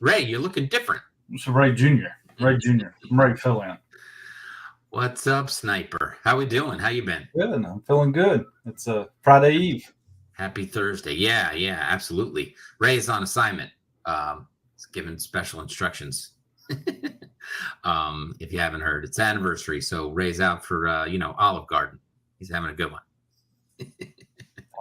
Ray, you're looking different. It's Ray Jr. Ray Jr. I'm Ray fill-in. What's up, Sniper? How we doing? How you been? Good. I'm feeling good. It's a Friday Eve. Happy Thursday. Yeah, absolutely. Ray's on assignment. He's given special instructions. If you haven't heard, it's anniversary, so Ray's out for Olive Garden. He's having a good one.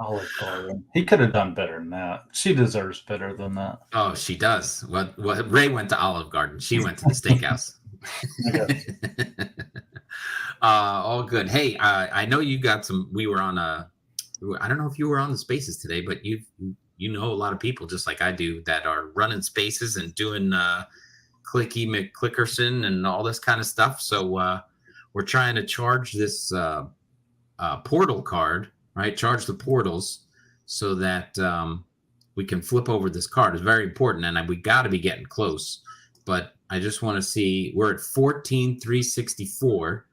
Olive Garden. He could have done better than that. She deserves better than that. Oh, she does. Well, Ray went to Olive Garden. She went to the steakhouse. All good. Hey, I know you got some. We were on I don't know if you were on the Spaces today, but you know a lot of people just like I do that are running Spaces and doing Clicky McClickerson and all this kind of stuff. So we're trying to charge this portal card, right? Charge the portals so that we can flip over this card. It's very important, and we got to be getting close. But I just want to see, we're at 14,364.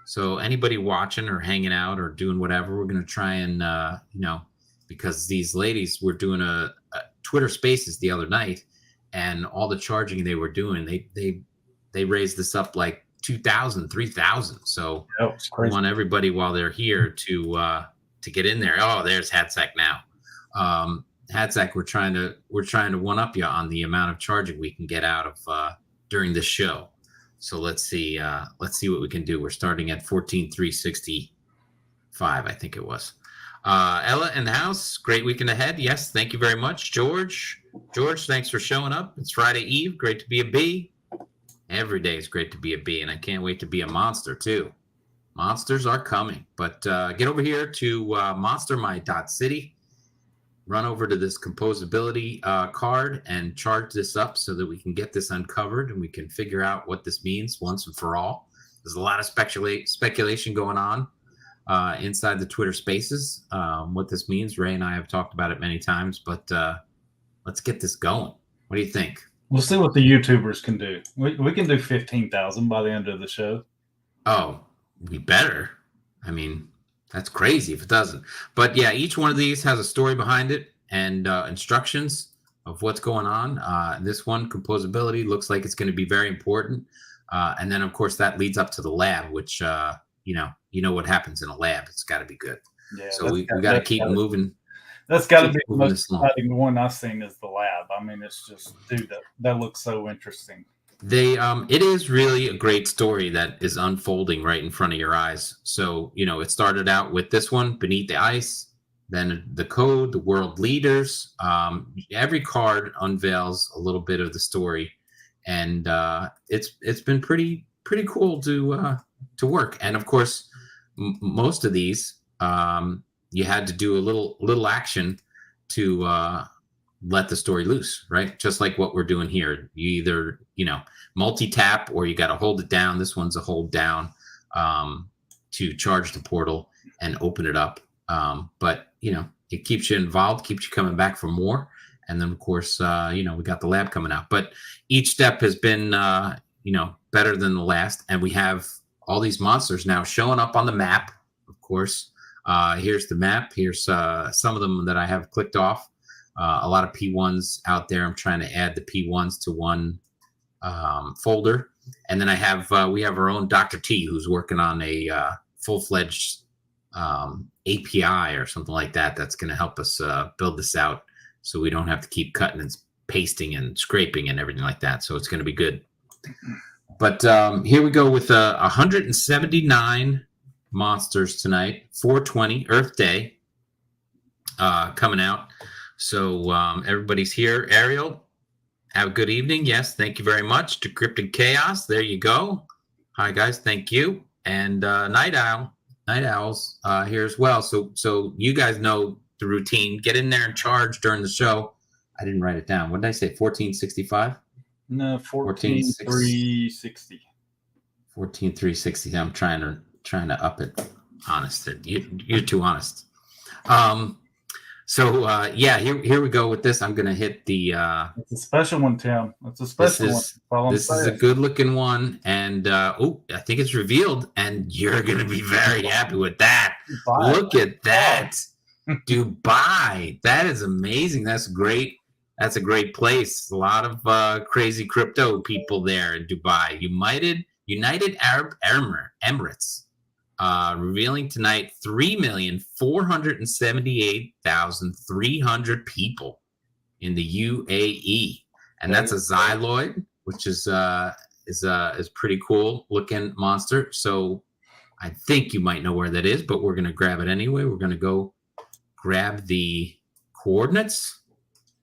So anybody watching or hanging out or doing whatever, we're going to try and, because these ladies were doing a Twitter Spaces the other night, and all the charging they were doing, they raised this up like 2,000, 3,000. So I want everybody while they're here to get in there. Oh, there's Hatsack now. Hatsack, we're trying to one up you on the amount of charging we can get out of during this show. So let's see what we can do. We're starting at 14,365, I think it was. Ella in the house, great weekend ahead. Yes, thank you very much. George, thanks for showing up. It's Friday Eve. Great to be a B. Every day is great to be a B, and I can't wait to be a monster too. Monsters are coming. But get over here to monstermy.city. Run over to this composability card and charge this up so that we can get this uncovered and we can figure out what this means once and for all. There's a lot of speculation going on inside the Twitter Spaces. What this means, Ray and I have talked about it many times, but let's get this going. What do you think? We'll see what the YouTubers can do. We can do 15,000 by the end of the show. Oh, we better. I mean, that's crazy if it doesn't. But yeah, each one of these has a story behind it and instructions of what's going on. This one, composability, looks like it's going to be very important. And then, of course, that leads up to the lab, which, you know what happens in a lab. It's got to be good. Yeah, so we got to keep moving. That's got to be the most exciting one I've seen is the lab. I mean, it's just, dude, that looks so interesting. It is really a great story that is unfolding right in front of your eyes. So, it started out with this one, Beneath the Ice, then the code, the world leaders. Every card unveils a little bit of the story, and it's been pretty cool to work. And of course, most of these you had to do a little action to let the story loose, right? Just like what we're doing here. You either, multi-tap or you got to hold it down. This one's a hold down to charge the portal and open it up. But, it keeps you involved, keeps you coming back for more. And then, of course, we got the lab coming out. But each step has been, better than the last. And we have all these monsters now showing up on the map, of course. Here's the map. Here's some of them that I have clicked off. A lot of P1s out there. I'm trying to add the P1s to one folder. And then we have our own Dr. T who's working on a full-fledged API or something like that that's going to help us build this out so we don't have to keep cutting and pasting and scraping and everything like that. So it's going to be good. But here we go with 179 monsters tonight, 420 Earth Day coming out. So everybody's here. Ariel, have a good evening. Yes, thank you very much. Decrypted Chaos, there you go. Hi, guys, thank you. And Night Owls here as well. So you guys know the routine. Get in there and charge during the show. I didn't write it down. What did I say, 1465? No, 14,360. 14,360. I'm trying to up it. Honest, you're too honest. So here we go with this. I'm gonna hit the. It's a special one, Tim. It's a special one. This is a good-looking one, and I think it's revealed, and you're gonna be very happy with that. Dubai. Look at that, Dubai. That is amazing. That's great. That's a great place. A lot of crazy crypto people there in Dubai. United Arab Emirates revealing tonight 3,478,300 people in the UAE, and that's a Xyloid, which is pretty cool looking monster. So I think you might know where that is, but we're gonna grab it anyway. We're gonna go grab the coordinates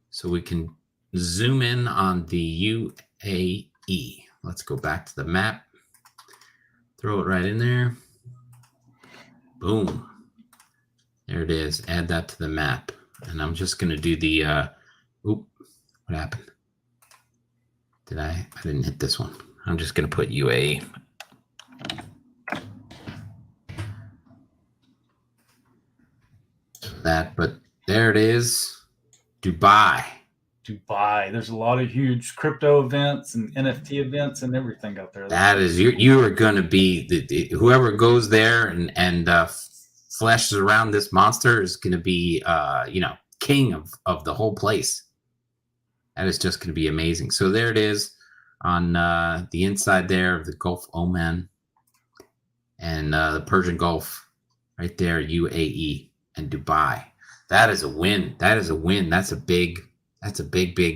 so we can zoom in on the UAE. Let's go back to the map. Throw it right in there. Boom. There it is. Add that to the map. And I'm just going to do the, what happened? I didn't hit this one. I'm just going to put UAE. But there it is. Dubai. There's a lot of huge crypto events and NFT events and everything out there. That is, you are going to be whoever goes there and flashes around this monster is going to be king of the whole place. That is just going to be amazing. So there it is on the inside there of the Gulf Oman and the Persian Gulf, right there, UAE and Dubai. That is a win. That's a big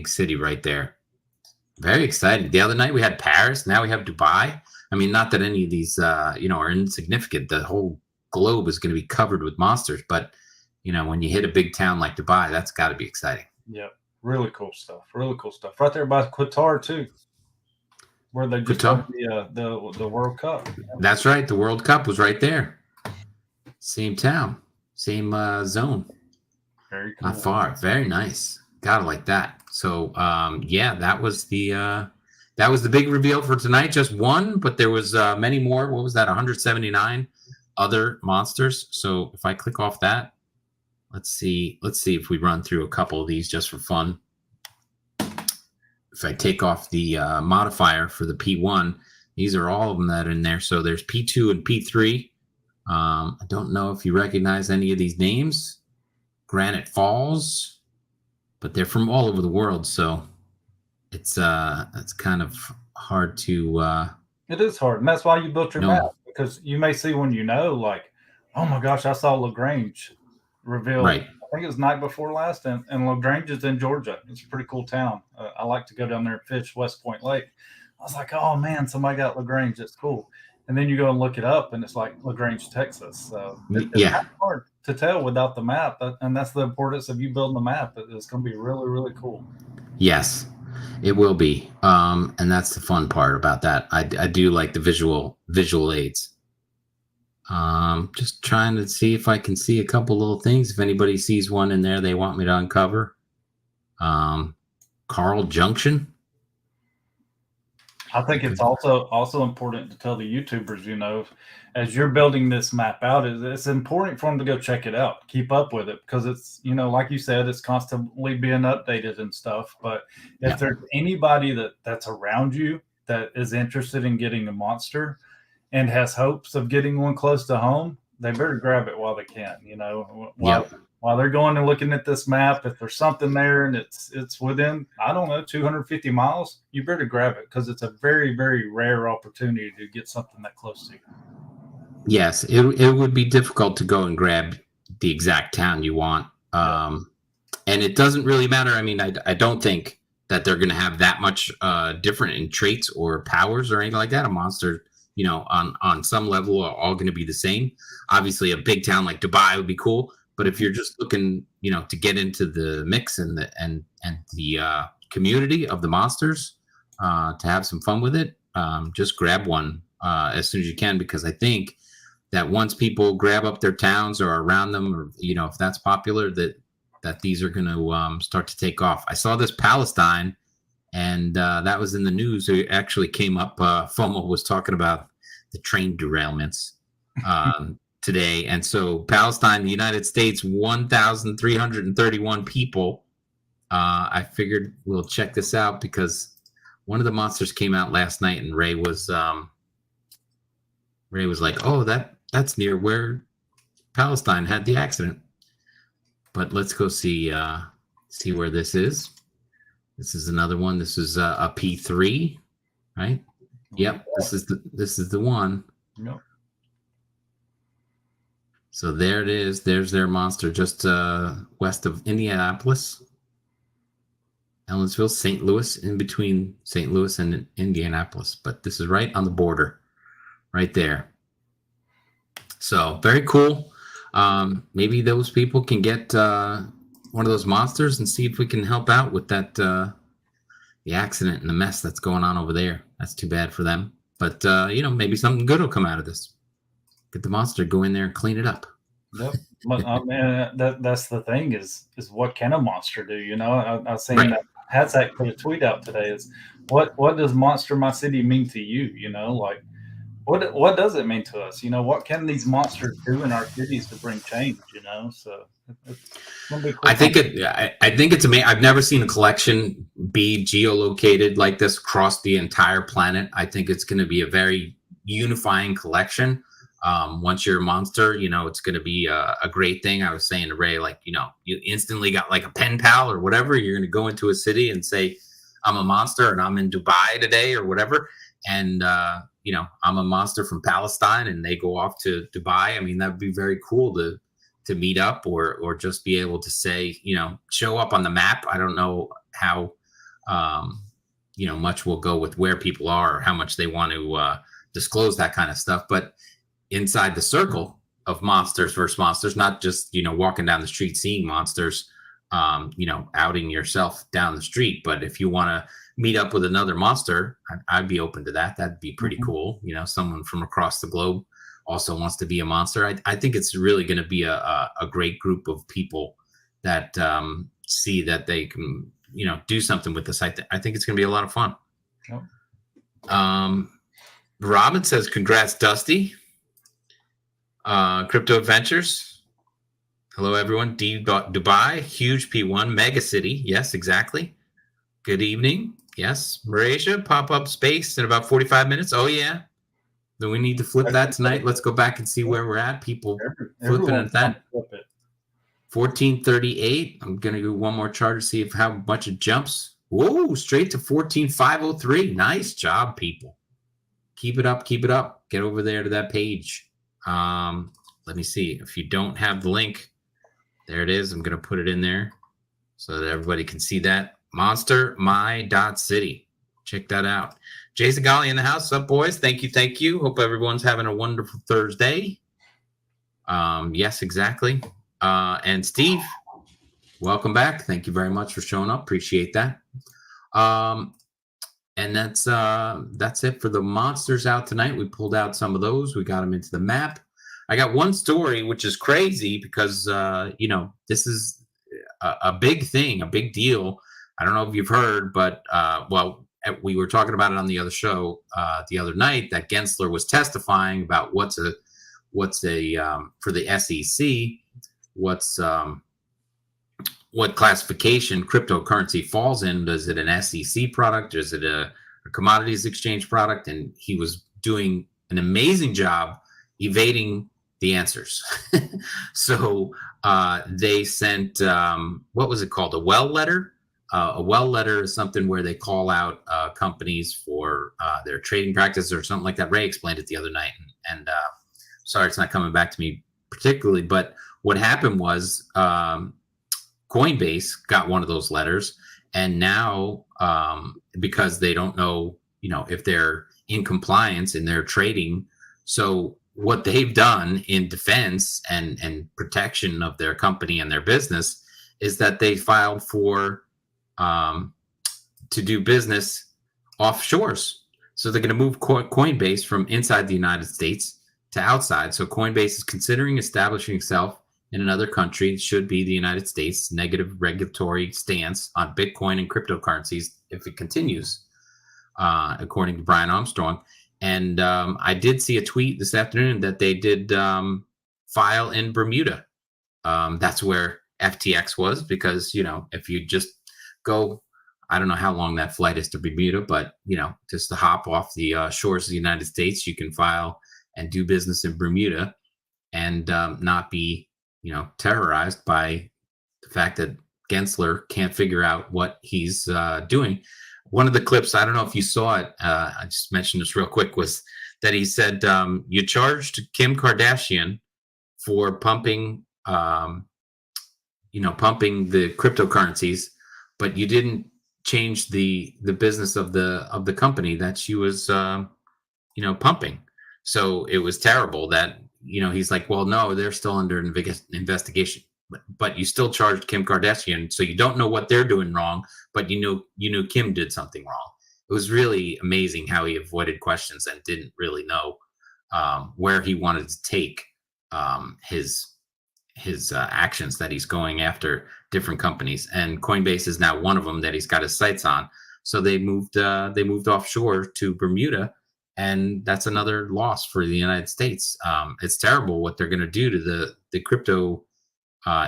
city right there. Very exciting. The other night we had Paris. Now we have Dubai. I mean, not that any of these, are insignificant. The whole globe is going to be covered with monsters. But, when you hit a big town like Dubai, that's got to be exciting. Yep. Really cool stuff. Right there by Qatar, too, where they just had the World Cup. That's right. The World Cup was right there. Same town. Same zone. Very cool. Not far. Very nice. Gotta like that. So that was the big reveal for tonight. Just one, but there was many more. What was that? 179 other monsters. So if I click off that, let's see if we run through a couple of these just for fun. If I take off the modifier for the P1, these are all of them that are in there. So there's P2 and P3. I don't know if you recognize any of these names. Granite Falls, but they're from all over the world, so it's kind of hard to. It is hard, and that's why you built your map, because you may see one like, oh my gosh, I saw Lagrange revealed. Right. I think it was night before last, and Lagrange is in Georgia. It's a pretty cool town. I like to go down there and fish West Point Lake. I was like, oh man, somebody got Lagrange. It's cool. And then you go and look it up, and it's like Lagrange, Texas. So it's hard to tell without the map, and that's the importance of you building the map. It's going to be really, really cool. Yes, it will be, and that's the fun part about that. I do like the visual aids. Just trying to see if I can see a couple little things. If anybody sees one in there they want me to uncover. Carl Junction. I think it's also important to tell the YouTubers, as you're building this map out, it's important for them to go check it out, keep up with it, because it's, like you said, it's constantly being updated and stuff. But if there's anybody that's around you that is interested in getting a monster and has hopes of getting one close to home, they better grab it while they can, while they're going and looking at this map. If there's something there and it's within, 250 miles, you better grab it, because it's a very, very rare opportunity to get something that close to you. Yes, it would be difficult to go and grab the exact town you want. And it doesn't really matter. I mean, I don't think that they're going to have that much different in traits or powers or anything like that. A monster, on some level are all going to be the same. Obviously, a big town like Dubai would be cool. But if you're just looking, to get into the mix and the community of the monsters, to have some fun with it, just grab one as soon as you can, because I think that once people grab up their towns or around them, or if that's popular, that these are going to start to take off. I saw this Palestine, and that was in the news. It actually came up. FOMO was talking about the train derailments. Today. And so Palestine, the United States, 1,331 people. I figured we'll check this out, because one of the monsters came out last night, and Ray was like, oh, that's near where Palestine had the accident. But let's go see where this is. This is another one. This is a P3, right? Yep. This is the one. Yep. So there it is. There's their monster just west of Indianapolis. Ellisville, St. Louis, in between St. Louis and Indianapolis. But this is right on the border, right there. So very cool. Maybe those people can get one of those monsters and see if we can help out with that the accident and the mess that's going on over there. That's too bad for them. But maybe something good will come out of this. Get the monster, go in there and clean it up. Yep. But that's the thing is what can a monster do? I was saying that Hatzak put a tweet out today is what does Monster My City mean to you? Like what does it mean to us? What can these monsters do in our cities to bring change? So it's gonna be cool. I think it's amazing. I've never seen a collection be geolocated like this across the entire planet. I think it's going to be a very unifying collection. Once you're a monster, it's going to be a great thing. I was saying to Ray, like, you instantly got like a pen pal or whatever. You're going to go into a city and say, I'm a monster and I'm in Dubai today or whatever. And, I'm a monster from Palestine and they go off to Dubai. I mean, that'd be very cool to meet up or just be able to say, show up on the map. I don't know how, much will go with where people are or how much they want to disclose that kind of stuff. But inside the circle of monsters versus monsters, not just, walking down the street, seeing monsters, outing yourself down the street. But if you want to meet up with another monster, I'd be open to that. That'd be pretty cool. Someone from across the globe also wants to be a monster. I think it's really going to be a great group of people that see that they can, do something with this. I think it's going to be a lot of fun. Yep. Robin says, congrats, Dusty. Crypto Adventures. Hello, everyone. Dubai, huge P1, mega city. Yes, exactly. Good evening. Yes. Malaysia, pop-up space in about 45 minutes. Oh, yeah. Then we need to flip that tonight. Let's go back and see where we're at. People flipping at that. 1438. I'm going to do one more chart to see how much it jumps. Whoa, straight to 14,503. Nice job, people. Keep it up. Keep it up. Get over there to that page. Let me see. If you don't have the link, there it is. I'm going to put it in there so that everybody can see that. MonsterMy.city. Check that out. Jason Golly in the house. What's up, boys? Thank you. Thank you. Hope everyone's having a wonderful Thursday. Yes, exactly. And Steve, welcome back. Thank you very much for showing up. Appreciate that. And that's it for the monsters out tonight. We pulled out some of those. We got them into the map. I got one story, which is crazy because, this is a big thing, a big deal. I don't know if you've heard, but, we were talking about it on the other show the other night that Gensler was testifying about what's for the SEC, what classification cryptocurrency falls in. Is it an SEC product? Is it a commodities exchange product? And he was doing an amazing job evading the answers. So they sent, what was it called? A well letter? A well letter is something where they call out companies for their trading practices or something like that. Ray explained it the other night. And sorry, it's not coming back to me particularly. But what happened was Coinbase got one of those letters. And now, because they don't know, if they're in compliance in their trading. So what they've done in defense and protection of their company and their business is that they filed for to do business offshores. So they're going to move Coinbase from inside the United States to outside. So Coinbase is considering establishing itself in another country. It should be the United States. Negative regulatory stance on Bitcoin and cryptocurrencies if it continues, according to Brian Armstrong. And I did see a tweet this afternoon that they did file in Bermuda. That's where FTX was, because, if you just go, I don't know how long that flight is to Bermuda, but, just to hop off the shores of the United States, you can file and do business in Bermuda and not be, terrorized by the fact that Gensler can't figure out what he's doing. One of the clips, I don't know if you saw it, I just mentioned this real quick, was that he said, you charged Kim Kardashian for pumping, pumping the cryptocurrencies, but you didn't change the business of the company that she was, pumping. So it was terrible that, he's like, well, no, they're still under investigation, but you still charged Kim Kardashian. So you don't know what they're doing wrong, but you knew Kim did something wrong. It was really amazing how he avoided questions and didn't really know where he wanted to take his actions, that he's going after different companies, and Coinbase is now one of them that he's got his sights on. So they moved offshore to Bermuda, and that's another loss for the United States. It's terrible what they're going to do to the crypto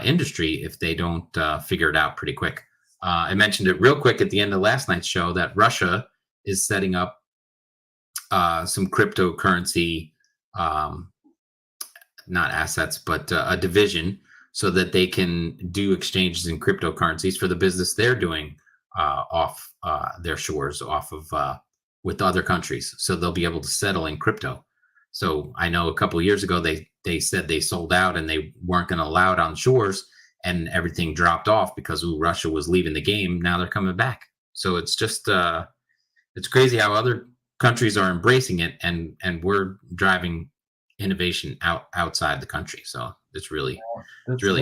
industry if they don't figure it out pretty quick. I mentioned it real quick at the end of last night's show that Russia is setting up some cryptocurrency, not assets, but a division, so that they can do exchanges in cryptocurrencies for the business they're doing off their shores, off of with other countries. So they'll be able to settle in crypto. So I know a couple of years ago they said they sold out and they weren't going to allow it on shores, and everything dropped off because Russia was leaving the game. Now they're coming back. So it's just it's crazy how other countries are embracing it, and we're driving innovation outside the country. So it's really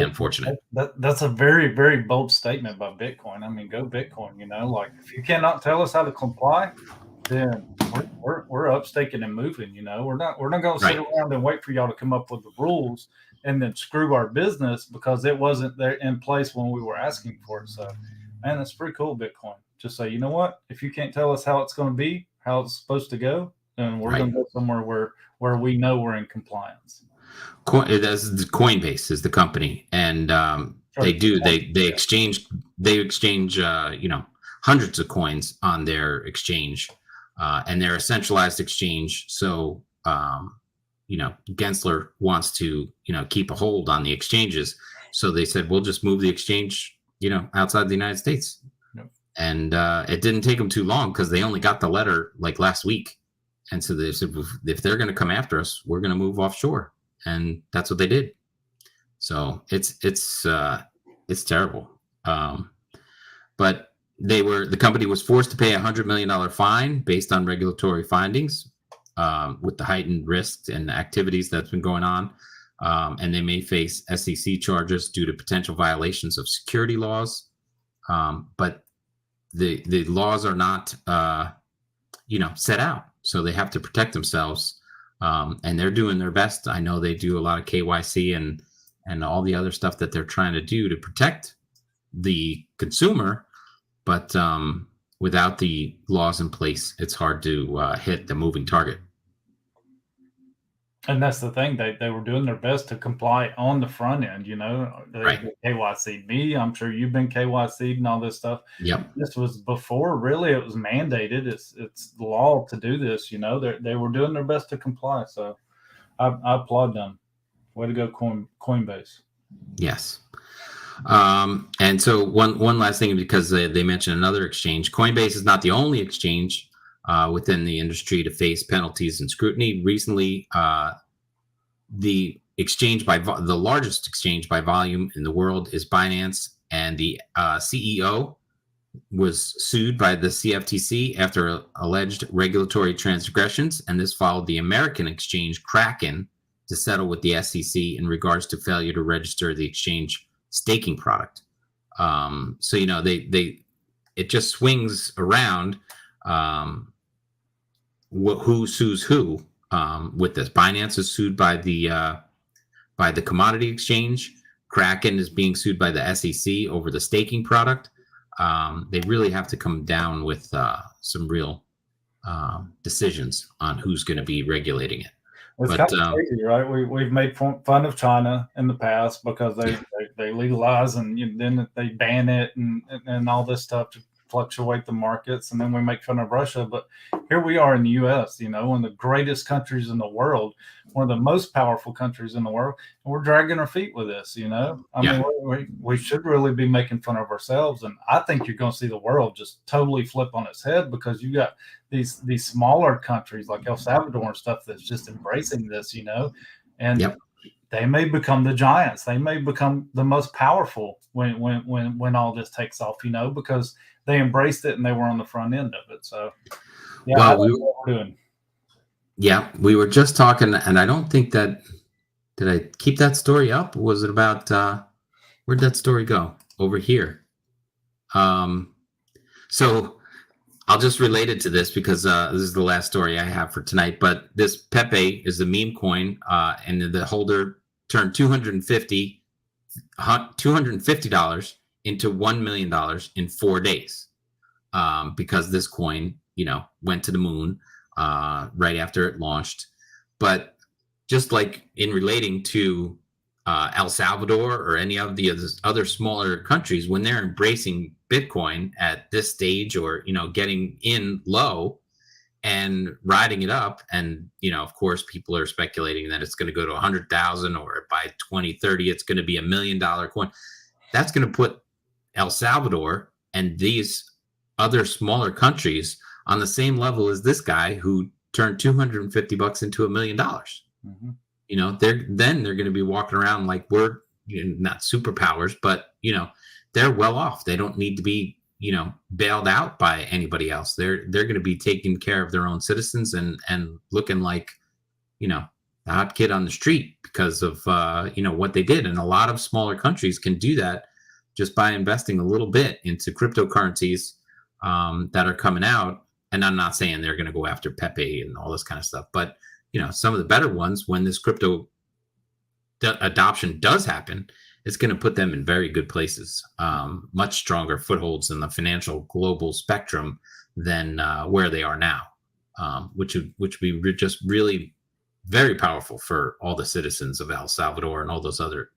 unfortunate. That's a very, very bold statement by Bitcoin. I mean, go Bitcoin. Like, if you cannot tell us how to comply, then we're up staking and moving. We're not going to sit around and wait for y'all to come up with the rules and then screw our business because it wasn't there in place when we were asking for it. So, man, that's pretty cool, Bitcoin. Just say, you know what? If you can't tell us how it's going to be, how it's supposed to go, then we're going to go somewhere where we know we're in compliance. Coinbase is the company, and they exchange hundreds of coins on their exchange, and they're a centralized exchange. So Gensler wants to keep a hold on the exchanges. So they said, we'll just move the exchange outside the United States. Yep. And it didn't take them too long because they only got the letter like last week. And so they said, if they're going to come after us, we're going to move offshore. And that's what they did. So it's terrible. But the company was forced to pay $100 million fine based on regulatory findings with the heightened risks and activities that's been going on. And they may face SEC charges due to potential violations of security laws. But the laws are not, set out. So they have to protect themselves, and they're doing their best. I know they do a lot of KYC and all the other stuff that they're trying to do to protect the consumer. But without the laws in place, it's hard to hit the moving target. And that's the thing. They were doing their best to comply on the front end. They KYC'd me. I'm sure you've been KYC'd and all this stuff. Yep. This was before really it was mandated. It's the law to do this. They were doing their best to comply. So I applaud them. Way to go, Coinbase. Yes. And so one last thing, because they mentioned another exchange. Coinbase is not the only exchange within the industry to face penalties and scrutiny. Recently, the largest exchange by volume in the world is Binance, and the CEO was sued by the CFTC after alleged regulatory transgressions, and this followed the American exchange Kraken to settle with the SEC in regards to failure to register the exchange staking product. So it just swings around. Who sues who with this? Binance is sued by the commodity exchange. Kraken is being sued by the SEC over the staking product. They really have to come down with some real decisions on who's going to be regulating it. It's kind of crazy, right? We've made fun of China in the past because they legalize and then they ban it and all this stuff fluctuate the markets, and then we make fun of Russia. But here we are in the U.S., you know, one of the greatest countries in the world, one of the most powerful countries in the world, and we're dragging our feet with this, you know. I mean, we should really be making fun of ourselves, and I think you're going to see the world just totally flip on its head, because you got these smaller countries like El Salvador and stuff that's just embracing this, you know, and they may become the giants. They may become the most powerful when all this takes off, you know, because they embraced it and they were on the front end of it. So, yeah, well, that's what we're doing. Yeah, we were just talking, and I don't think that did I keep that story up? Was it about where'd that story go? Over here. So I'll just relate it to this because this is the last story I have for tonight. But this Pepe is the meme coin, and the holder turned $250 into $1 million in 4 days, because this coin, you know, went to the moon right after it launched. But just like in relating to El Salvador or any of the other smaller countries, when they're embracing Bitcoin at this stage, or, you know, getting in low and riding it up, and, you know, of course, people are speculating that it's going to go to 100,000, or by 2030 it's going to be $1 million coin. That's going to put El Salvador and these other smaller countries on the same level as this guy who turned $250 into $1 million. Mm-hmm. You know, they're going to be walking around like we're, you know, not superpowers, but, you know, they're well off. They don't need to be, you know, bailed out by anybody else. They're going to be taking care of their own citizens and looking like, you know, the hot kid on the street because of, you know, what they did. And a lot of smaller countries can do that just by investing a little bit into cryptocurrencies that are coming out. And I'm not saying they're going to go after Pepe and all this kind of stuff, but, you know, some of the better ones, when this crypto adoption does happen, it's going to put them in very good places, much stronger footholds in the financial global spectrum than where they are now, which would be just really very powerful for all the citizens of El Salvador and all those other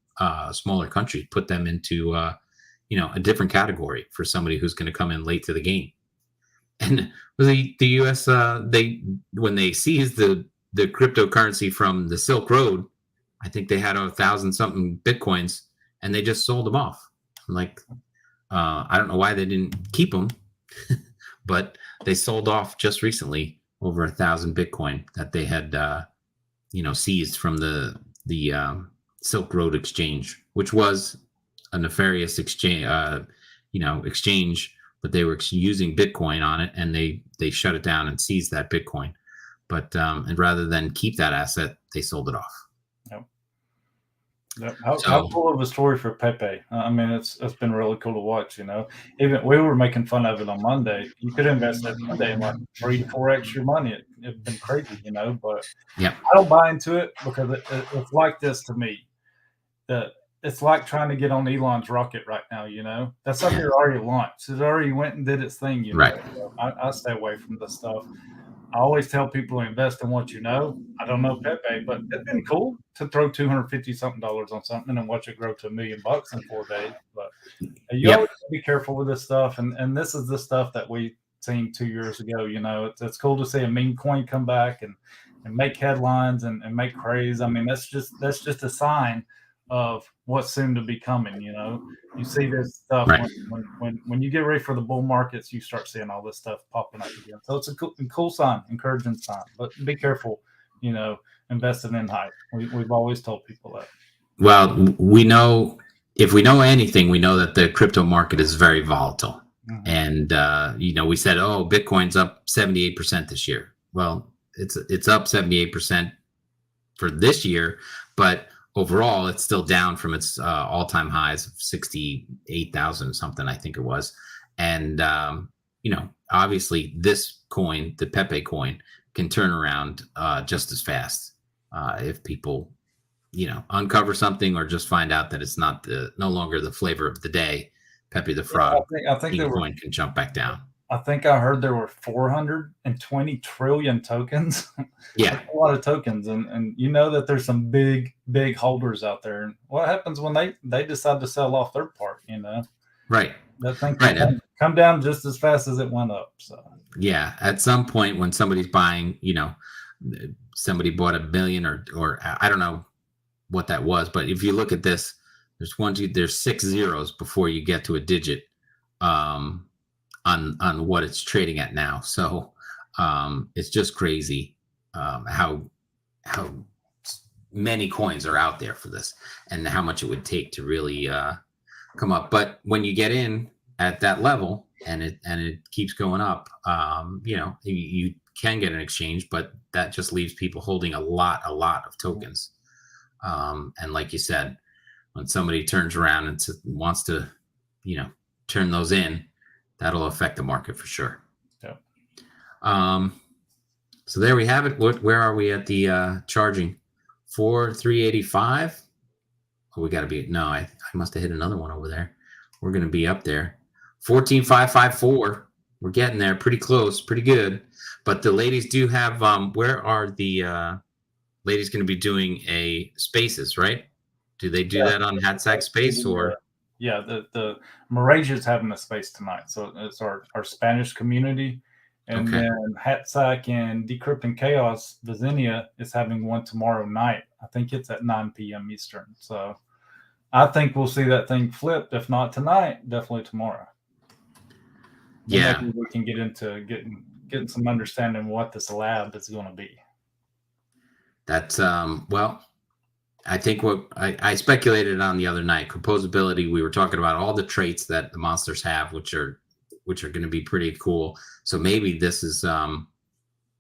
smaller countries. Put them into you know, a different category for somebody who's going to come in late to the game. And the U.S. When they seized the cryptocurrency from the Silk Road, I think they had 1,000 something Bitcoins, and they just sold them off. Like, I don't know why they didn't keep them, but they sold off just recently over 1,000 Bitcoin that they had, you know, seized from the Silk Road exchange, which was a nefarious exchange, you know, exchange, but they were using Bitcoin on it, and they shut it down and seized that Bitcoin. But and rather than keep that asset, they sold it off. Yep. How cool of a story for Pepe. I mean, it's been really cool to watch, you know. Even we were making fun of it on Monday. You could invest that Monday in like 3 to 4x your money. It's been crazy, you know, but yeah, I don't buy into it because it's like this to me. That it's like trying to get on Elon's rocket right now, you know. That sucker already launched. It already went and did its thing, you know. Right. So I stay away from this stuff. I always tell people to invest in what you know. I don't know Pepe, but it's been cool to throw $250 something on something and watch it grow to $1 million in 4 days. But you always be careful with this stuff, and this is the stuff that we seen 2 years ago. You know, it's cool to see a meme coin come back and make headlines and make craze. I mean, that's just a sign of what's soon to be coming. You know, you see this stuff when you get ready for the bull markets, you start seeing all this stuff popping up again. So it's a cool sign, encouraging sign, but be careful, you know, investing in hype. We've always told people that. Well, we know, if we know anything, we know that the crypto market is very volatile. Mm-hmm. And, you know, we said, oh, Bitcoin's up 78% this year. Well, it's up 78% for this year, but overall, it's still down from its all-time highs of 68,000 something, I think it was. And, you know, obviously this coin, the Pepe coin, can turn around just as fast if people, you know, uncover something or just find out that it's no longer the flavor of the day. Pepe the Frog, I think coin can jump back down. I think I heard there were 420 trillion tokens. Yeah. That's a lot of tokens. And you know that there's some big holders out there. And what happens when they decide to sell off their part, you know? Right. That thing right. come down just as fast as it went up. So Yeah, at some point when somebody's buying, somebody bought 1 million or I don't know what that was, but if you look at this, there's 6 zeros before you get to a digit on what it's trading at now. So it's just crazy how many coins are out there for this and how much it would take to really come up. But when you get in at that level and it keeps going up, you can get an exchange, but that just leaves people holding a lot of tokens. And like you said, when somebody turns around and wants to, turn those in, that'll affect the market for sure. yeah. So there we have it. Where are we at the charging? 4,385. Oh, we got to be. No, I must have hit another one over there. We're going to be up there. 14,554. We're getting there. Pretty close. Pretty good. But the ladies do have. Where are the ladies going to be doing a spaces? Right? Do they do that on Hatsack Space or? Yeah, the Morasia's having a space tonight, so it's our Spanish community. And Okay. then Hatsack and Decrypting Chaos, Vizinia is having one tomorrow night. I think it's at 9 p.m. Eastern. So I think we'll see that thing flipped. If not tonight, definitely tomorrow. Yeah. Maybe we can get into getting some understanding what this lab is going to be. That's well, I think what I speculated on the other night, composability. We were talking about all the traits that the monsters have, which are going to be pretty cool. So maybe this is going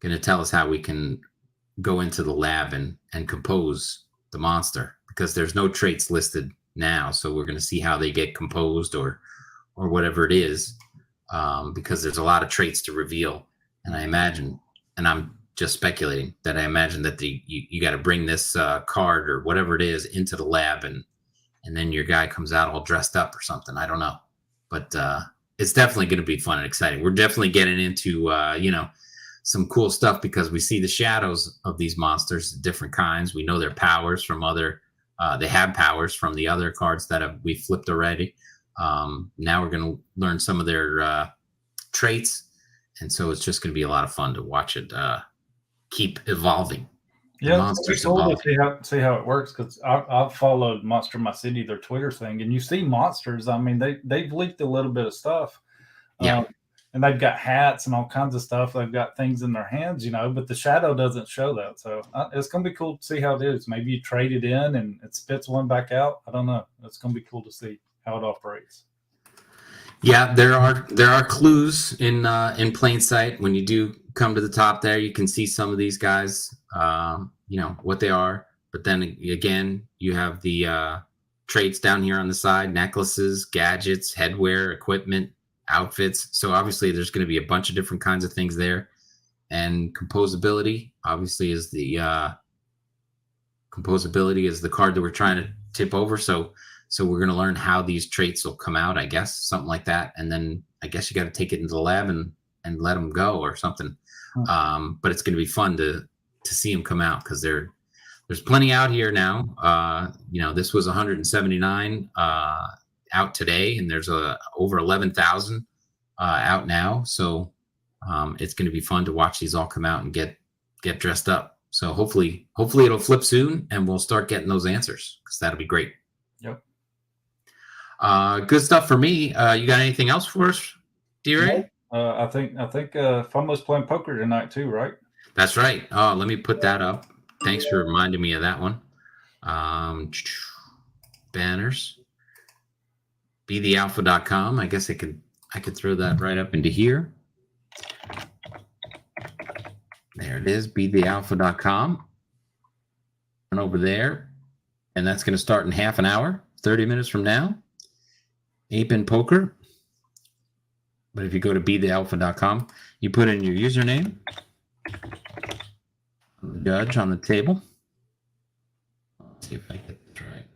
to tell us how we can go into the lab and compose the monster, because there's no traits listed now. So we're going to see how they get composed or whatever it is, because there's a lot of traits to reveal. And I imagine, and I'm just speculating, that I imagine that you got to bring this card or whatever it is into the lab, and then your guy comes out all dressed up or something. I don't know, but it's definitely going to be fun and exciting. We're definitely getting into some cool stuff, because we see the shadows of these monsters, different kinds. We know their powers from other. They have powers from the other cards that we flipped already. Now we're going to learn some of their traits, and so it's just going to be a lot of fun to watch it keep evolving. Yeah, monsters cool to see how it works, because I've followed Monster My City, their Twitter thing, and you see monsters. I mean, they've leaked a little bit of stuff. Yeah. And they've got hats and all kinds of stuff. They've got things in their hands, but the shadow doesn't show that. So it's going to be cool to see how it is. Maybe you trade it in and it spits one back out. I don't know. It's going to be cool to see how it operates. Yeah, there are clues in plain sight. When you do come to the top there, you can see some of these guys, what they are. But then again, you have the traits down here on the side: necklaces, gadgets, headwear, equipment, outfits. So obviously there's going to be a bunch of different kinds of things there. And composability obviously is the card that we're trying to tip over. So we're going to learn how these traits will come out, I guess, something like that. And then I guess you got to take it into the lab and let them go or something. But it's going to be fun to see them come out, because there's plenty out here now. This was 179 out today, and there's over 11,000 out now. So it's going to be fun to watch these all come out and get dressed up. So hopefully it'll flip soon, and we'll start getting those answers, because that'll be great. Yep. Good stuff for me. You got anything else for us, D-Ray? I think Fumo's playing poker tonight too, right? That's right. Oh, let me put that up. Thanks for reminding me of that one. Banners. BeTheAlpha.com. I guess I could throw that right up into here. There it is, BeTheAlpha.com. And over there. And that's going to start in half an hour, 30 minutes from now. Ape and Poker. But if you go to BeTheAlpha.com, you put in your username. The judge on the table. Let's see if I get this right.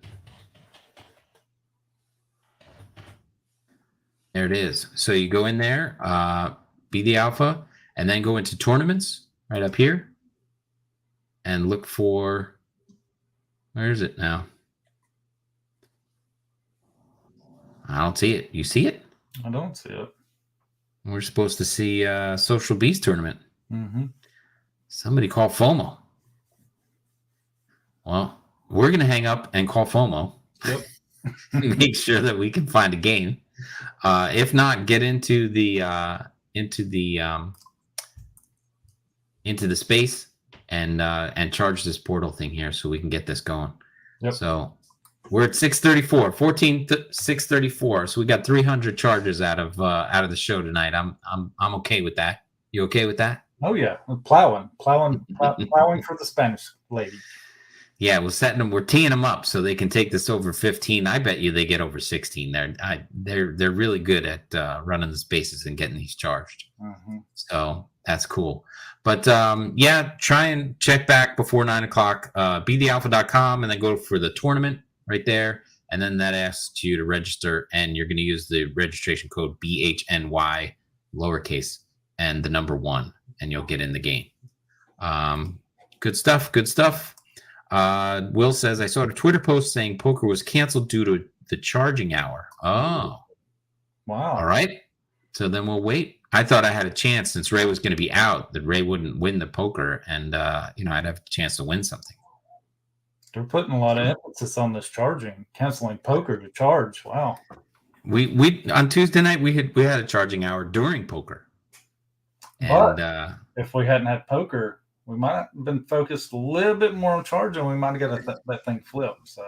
There it is. So you go in there, Be the Alpha, and then go into tournaments right up here and look for, where is it now? I don't see it. You see it? I don't see it. We're supposed to see a Social Beast tournament. Mm-hmm. Somebody call FOMO. Well, we're going to hang up and call FOMO. Yep. Make sure that we can find a game. If not, get into the space and charge this portal thing here so we can get this going. Yep. So we're at 634, 634. So we got 300 charges out of the show tonight. I'm okay with that. You okay with that? Oh yeah, plowing for the Spanish lady. Yeah, we're teeing them up so they can take this over 15. I bet you they get over 16. They're really good at running the spaces and getting these charged. Mm-hmm. So that's cool. But yeah, try and check back before 9 o'clock. BeTheAlpha.com and then go for the tournament right there. And then that asks you to register, and you're going to use the registration code BHNY lowercase and the number 1, and you'll get in the game. Good stuff. Good stuff. Will says, I saw a Twitter post saying poker was canceled due to the charging hour. Oh, wow. All right. So then we'll wait. I thought I had a chance since Ray was going to be out that Ray wouldn't win the poker, and I'd have a chance to win something. They're putting a lot of emphasis on this charging, canceling poker to charge. Wow. We on Tuesday night we had a charging hour during poker. But And if we hadn't had poker, we might have been focused a little bit more on charging. We might have got that thing flipped. So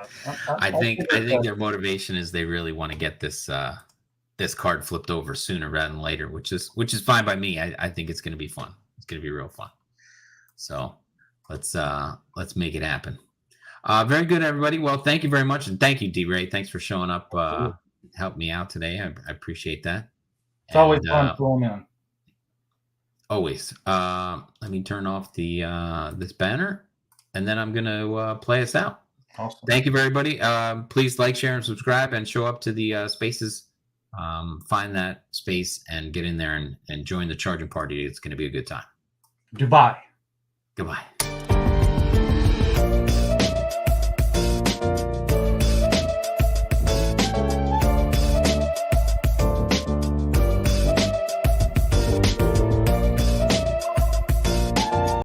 I think their motivation is they really want to get this card flipped over sooner rather than later, which is fine by me. I think it's going to be fun. It's going to be real fun. So let's make it happen. Very good, everybody. Well, thank you very much, and thank you, D-Ray. Thanks for showing up, help me out today. I appreciate that. It's always fun throwing in. Always. Let me turn off the this banner, and then I'm gonna play us out. Awesome. Thank you, everybody. Please like, share, and subscribe, and show up to the spaces. Find that space and get in there and join the charging party. It's going to be a good time. Goodbye. Goodbye.